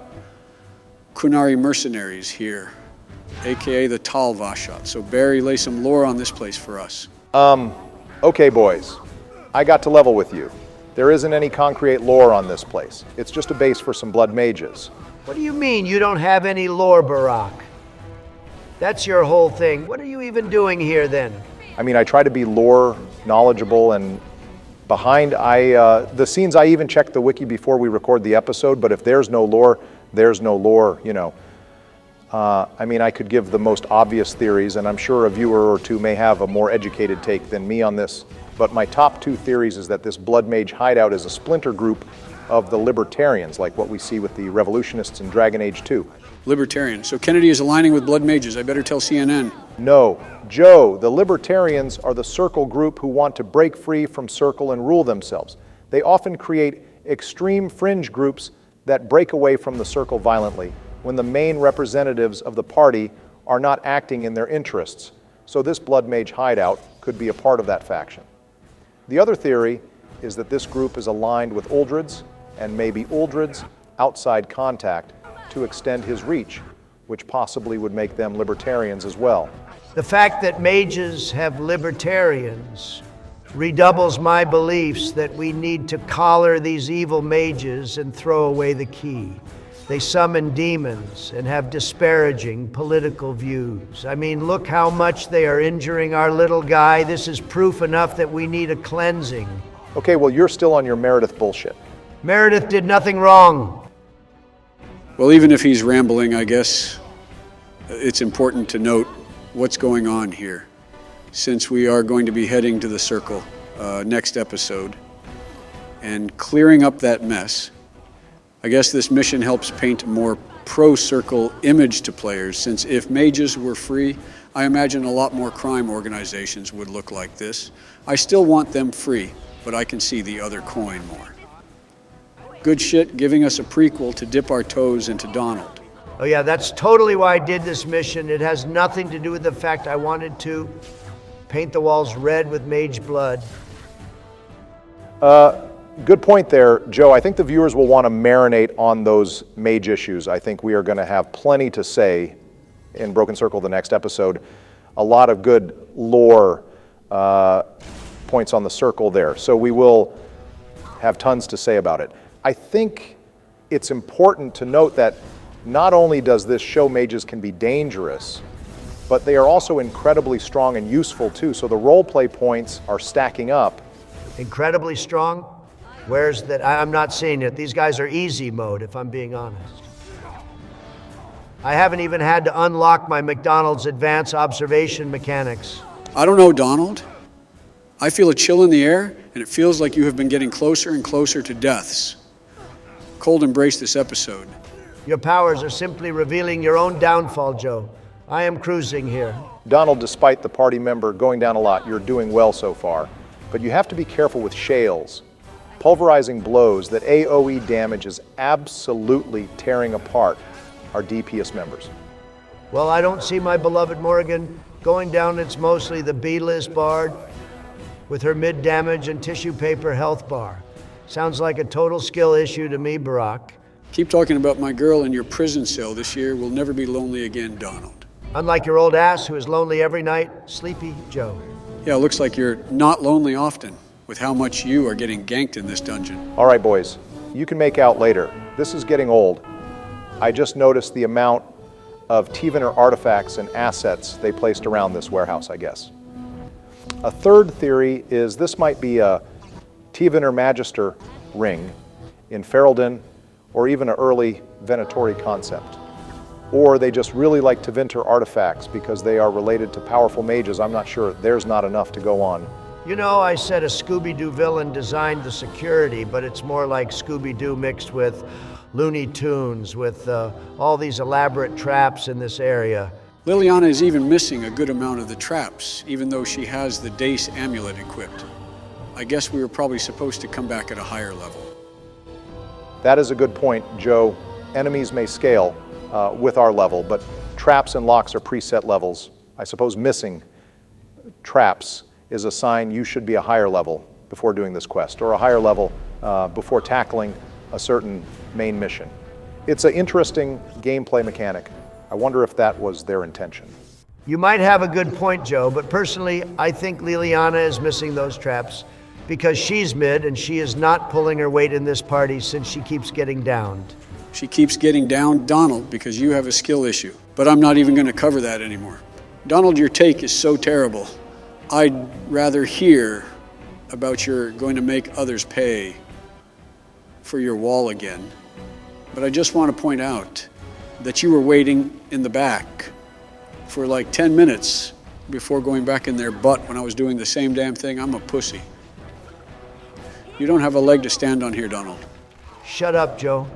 Speaker 3: Kunari mercenaries here, aka the Talvashat. So Barry, lay some lore on this place for us.
Speaker 4: Okay, boys. I got to level with you. There isn't any concrete lore on this place. It's just a base for some blood mages.
Speaker 2: What do you mean you don't have any lore, Barack? That's your whole thing. What are you even doing here then?
Speaker 4: I mean, I try to be lore knowledgeable and behind. The scenes, I even check the wiki before we record the episode, but if there's no lore, there's no lore, you know. I mean, I could give the most obvious theories, and I'm sure a viewer or two may have a more educated take than me on this, but my top two theories is that this Blood Mage hideout is a splinter group of the Libertarians, like what we see with the Revolutionists in Dragon Age 2.
Speaker 3: Libertarian. So Kennedy is aligning with Blood Mages. I better tell CNN.
Speaker 4: No. Joe, the Libertarians are the Circle group who want to break free from Circle and rule themselves. They often create extreme fringe groups that break away from the Circle violently when the main representatives of the party are not acting in their interests. So this Blood Mage hideout could be a part of that faction. The other theory is that this group is aligned with Uldred's and maybe Uldred's outside contact to extend his reach, which possibly would make them libertarians as well.
Speaker 2: The fact that mages have libertarians redoubles my beliefs that we need to collar these evil mages and throw away the key. They summon demons and have disparaging political views. I mean, look how much they are injuring our little guy. This is proof enough that we need a cleansing.
Speaker 4: Okay, well, you're still on your Meredith bullshit.
Speaker 2: Meredith did nothing wrong.
Speaker 3: Well, even if he's rambling, I guess it's important to note what's going on here, since we are going to be heading to the Circle next episode and clearing up that mess. I guess this mission helps paint a more pro-Circle image to players, since if mages were free, I imagine a lot more crime organizations would look like this. I still want them free, but I can see the other coin more. Good shit, giving us a prequel to dip our toes into Donald.
Speaker 2: Oh yeah, that's totally why I did this mission. It has nothing to do with the fact I wanted to paint the walls red with mage blood.
Speaker 4: Good point there, Joe. I think the viewers will want to marinate on those mage issues. I think we are going to have plenty to say in Broken Circle the next episode. A lot of good lore points on the Circle there. So we will have tons to say about it. I think it's important to note that not only does this show mages can be dangerous, but they are also incredibly strong and useful too. So the role play points are stacking up.
Speaker 2: Incredibly strong? Where's that? I'm not seeing it. These guys are easy mode, if I'm being honest. I haven't even had to unlock my McDonald's advanced observation mechanics.
Speaker 3: I don't know, Donald. I feel a chill in the air, and it feels like you have been getting closer and closer to deaths. Cold embrace this episode.
Speaker 2: Your powers are simply revealing your own downfall, Joe. I am cruising here.
Speaker 4: Donald, despite the party member going down a lot, you're doing well so far. But you have to be careful with shales. Pulverizing blows that AoE damage is absolutely tearing apart our DPS members.
Speaker 2: Well, I don't see my beloved Morrigan going down. It's mostly the B-list bard with her mid-damage and tissue paper health bar. Sounds like a total skill issue to me, Barack.
Speaker 3: Keep talking about my girl in your prison cell this year. We'll never be lonely again, Donald.
Speaker 2: Unlike your old ass who is lonely every night, Sleepy Joe.
Speaker 3: Yeah, it looks like you're not lonely often, with how much you are getting ganked in this dungeon.
Speaker 4: All right, boys, you can make out later. This is getting old. I just noticed the amount of Tevener artifacts and assets they placed around this warehouse, I guess. A third theory is this might be a Tevener Magister ring in Ferelden, or even an early Venatori concept. Or they just really like Tevinter artifacts because they are related to powerful mages. I'm not sure. There's not enough to go on.
Speaker 2: You know, I said a Scooby-Doo villain designed the security, but it's more like Scooby-Doo mixed with Looney Tunes, with all these elaborate traps in this area.
Speaker 3: Liliana is even missing a good amount of the traps, even though she has the Dace amulet equipped. I guess we were probably supposed to come back at a higher level.
Speaker 4: That is a good point, Joe. Enemies may scale with our level, but traps and locks are preset levels. I suppose missing traps is a sign you should be a higher level before doing this quest, or a higher level before tackling a certain main mission. It's an interesting gameplay mechanic. I wonder if that was their intention.
Speaker 2: You might have a good point, Joe, but personally, I think Liliana is missing those traps because she's mid and she is not pulling her weight in this party since she keeps getting downed.
Speaker 3: She keeps getting down, Donald, because you have a skill issue. But I'm not even going to cover that anymore. Donald, your take is so terrible. I'd rather hear about your going to make others pay for your wall again. But I just want to point out that you were waiting in the back for like 10 minutes before going back in their butt when I was doing the same damn thing. I'm a pussy. You don't have a leg to stand on here, Donald.
Speaker 2: Shut up, Joe.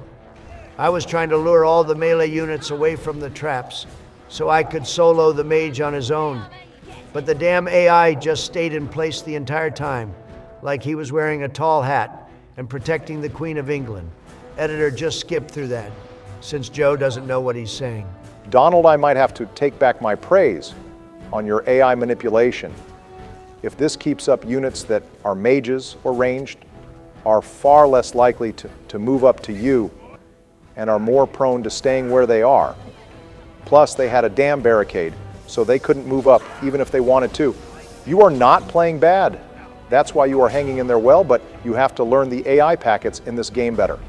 Speaker 2: I was trying to lure all the melee units away from the traps so I could solo the mage on his own. But the damn AI just stayed in place the entire time, like he was wearing a tall hat and protecting the Queen of England. Editor just skipped through that, since Joe doesn't know what he's saying.
Speaker 4: Donald, I might have to take back my praise on your AI manipulation. If this keeps up, units that are mages or ranged are far less likely to move up to you and are more prone to staying where they are. Plus, they had a damn barricade, so they couldn't move up even if they wanted to. You are not playing bad. That's why you are hanging in there well, but you have to learn the AI packets in this game better.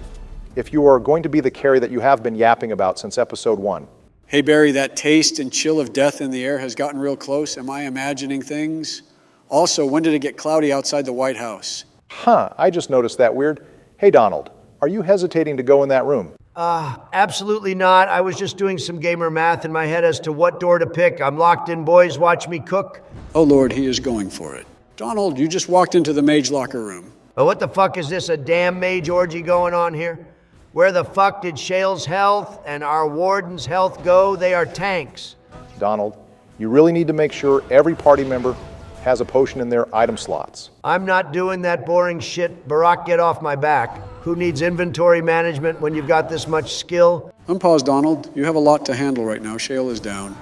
Speaker 4: If you are going to be the carry that you have been yapping about since episode 1.
Speaker 3: Hey, Barry, that taste and chill of death in the air has gotten real close. Am I imagining things? Also, when did it get cloudy outside the White House?
Speaker 4: I just noticed that weird. Hey, Donald, are you hesitating to go in that room?
Speaker 2: Absolutely not. I was just doing some gamer math in my head as to what door to pick. I'm locked in, boys. Watch me cook.
Speaker 3: Oh, Lord, he is going for it. Donald, you just walked into the mage locker room.
Speaker 2: Oh, what the fuck is this, a damn mage orgy going on here? Where the fuck did Shale's health and our warden's health go? They are tanks.
Speaker 4: Donald, you really need to make sure every party member has a potion in their item slots.
Speaker 2: I'm not doing that boring shit. Barack, get off my back. Who needs inventory management when you've got this much skill?
Speaker 3: Unpause, Donald. You have a lot to handle right now. Shale is down.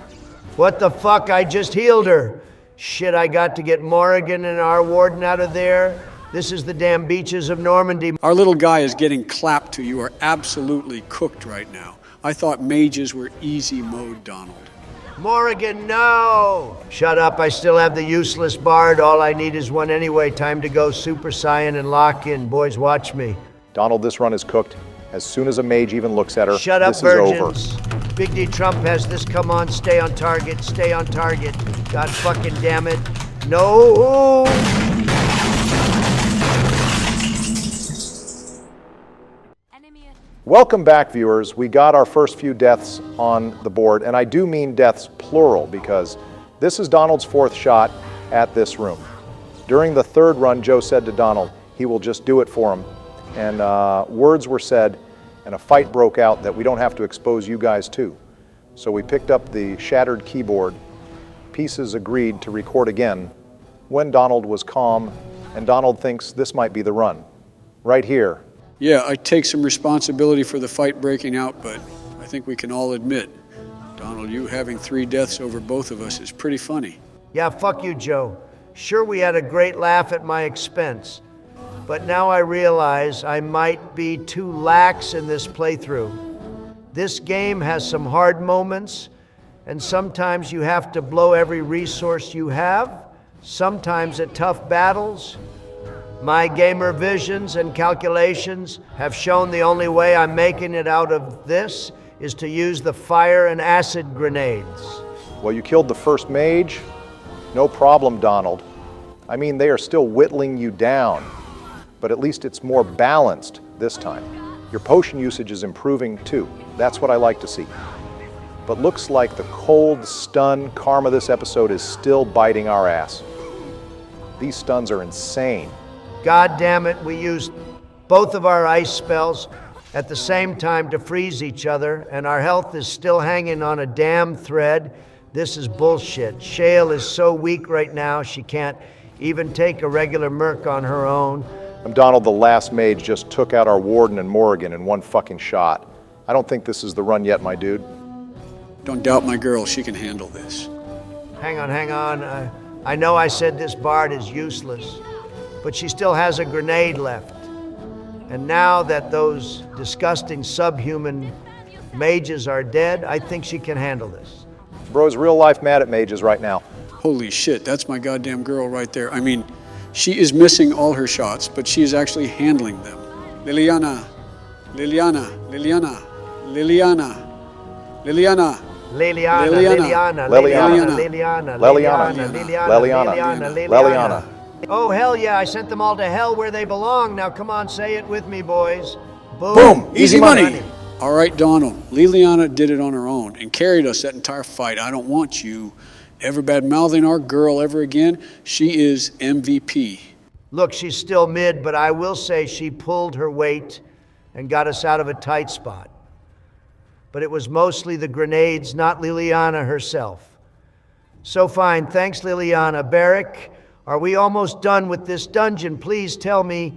Speaker 2: What the fuck? I just healed her. Shit, I got to get Morrigan and our warden out of there. This is the damn beaches of Normandy.
Speaker 3: Our little guy is getting clapped to. You are absolutely cooked right now. I thought mages were easy mode, Donald.
Speaker 2: Morrigan, no! Shut up, I still have the useless bard. All I need is one anyway. Time to go Super Saiyan and lock in. Boys, watch me.
Speaker 4: Donald, this run is cooked. As soon as a mage even looks at her,
Speaker 2: Shut up,
Speaker 4: this
Speaker 2: virgins.
Speaker 4: is over.
Speaker 2: Big D Trump has this. Come on, stay on target, stay on target. God fucking damn it. No!
Speaker 4: Welcome back, viewers. We got our first few deaths on the board, and I do mean deaths plural because this is Donald's 4th shot at this room. During the 3rd run, Joe said to Donald he will just do it for him, and words were said, and a fight broke out that we don't have to expose you guys to. So we picked up the shattered keyboard. Pieces agreed to record again when Donald was calm, and Donald thinks this might be the run. Right here.
Speaker 3: Yeah, I take some responsibility for the fight breaking out, but I think we can all admit, Donald, you having 3 deaths over both of us is pretty funny.
Speaker 2: Yeah, fuck you, Joe. Sure, we had a great laugh at my expense, but now I realize I might be too lax in this playthrough. This game has some hard moments, and sometimes you have to blow every resource you have, sometimes at tough battles. My gamer visions and calculations have shown the only way I'm making it out of this is to use the fire and acid grenades.
Speaker 4: Well, you killed the first mage. No problem, Donald. I mean, they are still whittling you down, but at least it's more balanced this time. Your potion usage is improving too. That's what I like to see. But looks like the cold stun karma this episode is still biting our ass. These stuns are insane.
Speaker 2: God damn it, we used both of our ice spells at the same time to freeze each other, and our health is still hanging on a damn thread. This is bullshit. Shale is so weak right now, she can't even take a regular merc on her own.
Speaker 4: Donald, the last mage, just took out our warden and Morrigan in one fucking shot. I don't think this is the run yet, my dude.
Speaker 3: Don't doubt my girl, she can handle this.
Speaker 2: Hang on. I know I said this bard is useless, but she still has a grenade left. And now that those disgusting subhuman mages are dead, I think she can handle this.
Speaker 4: Bro's real life mad at mages right now.
Speaker 3: Holy shit, that's my goddamn girl right there. I mean, she is missing all her shots, but she is actually handling them. Liliana, Liliana, Liliana, Liliana, Liliana.
Speaker 2: Liliana,
Speaker 3: Liliana.
Speaker 2: Liliana, Liliana, Liliana, Liliana, Liliana. Oh, hell yeah, I sent them all to hell where they belong. Now come on, say it with me, boys.
Speaker 3: Boom! Easy money! All right, Donald, Liliana did it on her own and carried us that entire fight. I don't want you ever bad-mouthing our girl ever again. She is MVP.
Speaker 2: Look, she's still mid, but I will say she pulled her weight and got us out of a tight spot. But it was mostly the grenades, not Liliana herself. So fine, thanks Liliana. Barrick, are we almost done with this dungeon? Please tell me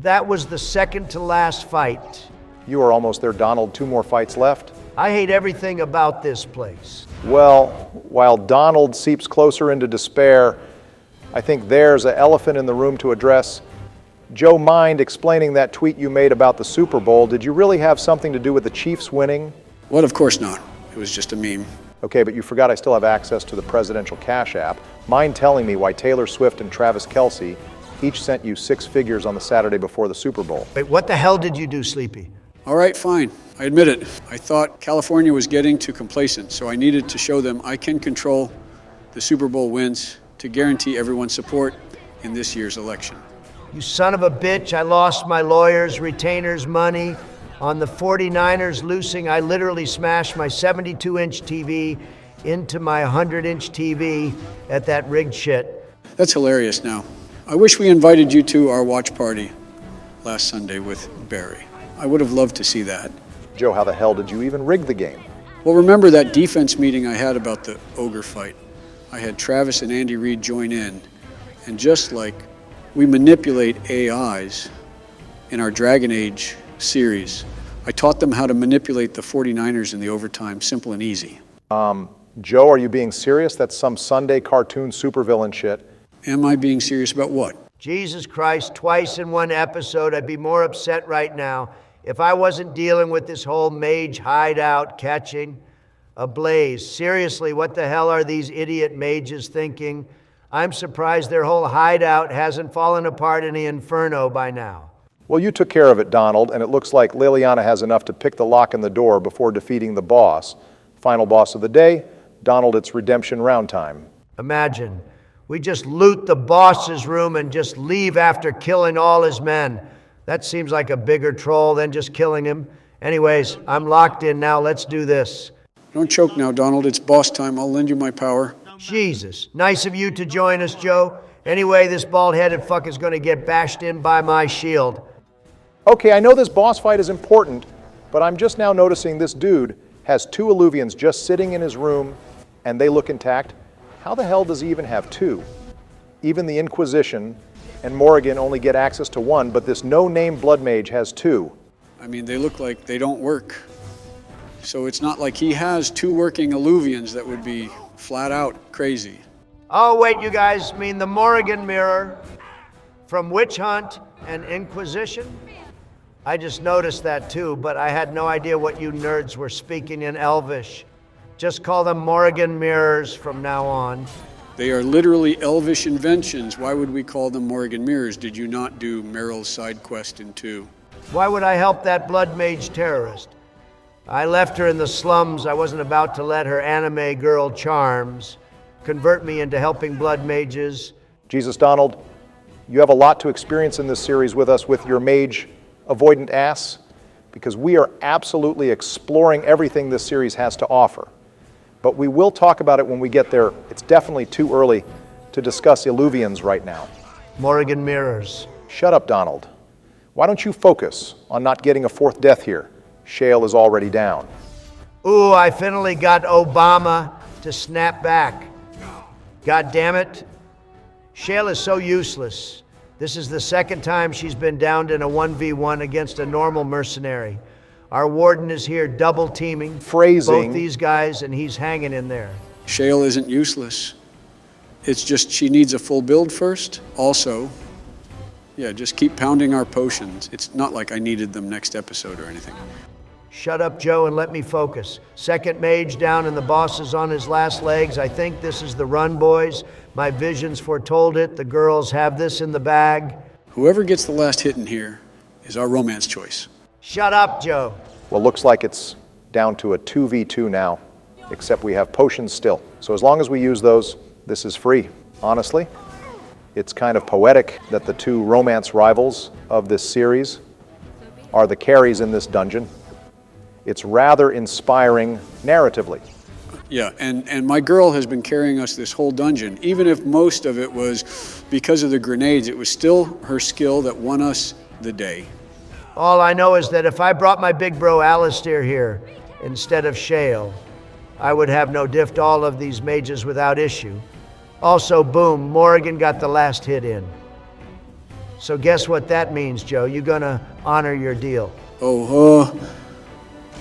Speaker 2: that was the second to last fight.
Speaker 4: You are almost there, Donald. 2 more fights left.
Speaker 2: I hate everything about this place.
Speaker 4: Well, while Donald seeps closer into despair, I think there's an elephant in the room to address. Joe, mind explaining that tweet you made about the Super Bowl? Did you really have something to do with the Chiefs winning?
Speaker 3: Well, of course not. It was just a meme.
Speaker 4: Okay, but you forgot I still have access to the presidential cash app. Mind telling me why Taylor Swift and Travis Kelce each sent you 6 figures on the Saturday before the Super Bowl?
Speaker 2: Wait, what the hell did you do, Sleepy?
Speaker 3: All right, fine. I admit it. I thought California was getting too complacent, so I needed to show them I can control the Super Bowl wins to guarantee everyone's support in this year's election.
Speaker 2: You son of a bitch, I lost my lawyers, retainers, money. On the 49ers losing, I literally smashed my 72-inch TV into my 100-inch TV at that rigged shit.
Speaker 3: That's hilarious now. I wish we invited you to our watch party last Sunday with Barry. I would have loved to see that.
Speaker 4: Joe, how the hell did you even rig the game?
Speaker 3: Well, remember that defense meeting I had about the ogre fight? I had Travis and Andy Reid join in, and just like we manipulate AIs in our Dragon Age series, I taught them how to manipulate the 49ers in the overtime, simple and easy.
Speaker 4: Joe, are you being serious? That's some Sunday cartoon supervillain shit.
Speaker 3: Am I being serious about what?
Speaker 2: Jesus Christ, twice in one episode, I'd be more upset right now if I wasn't dealing with this whole mage hideout catching a blaze. Seriously, what the hell are these idiot mages thinking? I'm surprised their whole hideout hasn't fallen apart in the inferno by now.
Speaker 4: Well, you took care of it, Donald, and it looks like Liliana has enough to pick the lock in the door before defeating the boss. Final boss of the day, Donald, it's redemption round time.
Speaker 2: Imagine, we just loot the boss's room and just leave after killing all his men. That seems like a bigger troll than just killing him. Anyways, I'm locked in now, let's do this.
Speaker 3: Don't choke now, Donald. It's boss time. I'll lend you my power.
Speaker 2: Jesus, nice of you to join us, Joe. Anyway, this bald-headed fuck is gonna get bashed in by my shield.
Speaker 4: Okay, I know this boss fight is important, but I'm just now noticing this dude has 2 Illuvians just sitting in his room, and they look intact. How the hell does he even have 2? Even the Inquisition and Morrigan only get access to 1, but this no-name blood mage has 2.
Speaker 3: I mean, they look like they don't work. So it's not like he has 2 working Illuvians. That would be flat out crazy.
Speaker 2: Oh, wait, you guys mean the Morrigan mirror from Witch Hunt and Inquisition? I just noticed that too, but I had no idea what you nerds were speaking in Elvish. Just call them Morrigan mirrors from now on.
Speaker 3: They are literally elvish inventions. Why would we call them Morrigan mirrors? Did you not do Meryl's side quest in 2?
Speaker 2: Why would I help that blood mage terrorist? I left her in the slums. I wasn't about to let her anime girl charms convert me into helping blood mages.
Speaker 4: Jesus, Donald, you have a lot to experience in this series with us with your mage avoidant ass, because we are absolutely exploring everything this series has to offer. But we will talk about it when we get there. It's definitely too early to discuss Illuvians right now.
Speaker 2: Morrigan mirrors.
Speaker 4: Shut up, Donald. Why don't you focus on not getting a 4th death here? Shale is already down.
Speaker 2: Ooh, I finally got Obama to snap back. God damn it. Shale is so useless. This is the 2nd time she's been downed in a 1v1 against a normal mercenary. Our warden is here double teaming
Speaker 4: Phrasing.
Speaker 2: both these guys, and he's hanging in there.
Speaker 3: Shale isn't useless. It's just she needs a full build first. Also, Yeah, just keep pounding our potions. It's not like I needed them next episode or anything.
Speaker 2: Shut up, Joe, and let me focus. Second mage down and the boss is on his last legs. I think this is the run, boys. My visions foretold it. The girls have this in the bag.
Speaker 3: Whoever gets the last hit in here is our romance choice.
Speaker 2: Shut up, Joe.
Speaker 4: Well, looks like it's down to a 2v2 now, except we have potions still. So as long as we use those, this is free. Honestly, it's kind of poetic that the two romance rivals of this series are the carries in this dungeon. It's rather inspiring narratively.
Speaker 3: Yeah, and my girl has been carrying us this whole dungeon. Even if most of it was because of the grenades, it was still her skill that won us the day.
Speaker 2: All I know is that if I brought my big bro Alistair here instead of Shale, I would have no diff to all of these mages without issue. Also, boom, Morrigan got the last hit in. So guess what that means, Joe? You gonna honor your deal?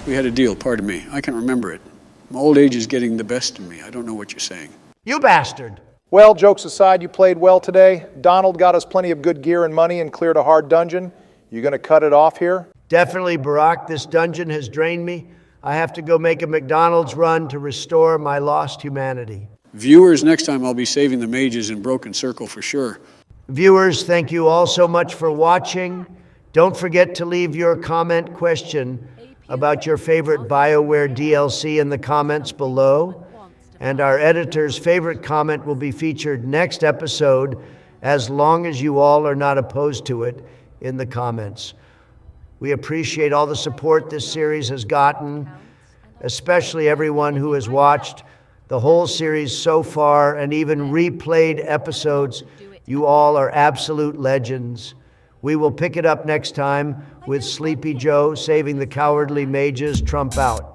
Speaker 3: We had a deal, pardon me. I can't remember it. My old age is getting the best of me. I don't know what you're saying.
Speaker 2: You bastard!
Speaker 4: Well, jokes aside, you played well today. Donald got us plenty of good gear and money and cleared a hard dungeon. You gonna cut it off here?
Speaker 2: Definitely, Barack. This dungeon has drained me. I have to go make a McDonald's run to restore my lost humanity.
Speaker 3: Viewers, next time I'll be saving the mages in Broken Circle for sure.
Speaker 2: Viewers, thank you all so much for watching. Don't forget to leave your comment question about your favorite BioWare DLC in the comments below. And our editor's favorite comment will be featured next episode, as long as you all are not opposed to it in the comments. We appreciate all the support this series has gotten, especially everyone who has watched the whole series so far and even replayed episodes. You all are absolute legends. We will pick it up next time with Sleepy Joe saving the cowardly mages. Trump out.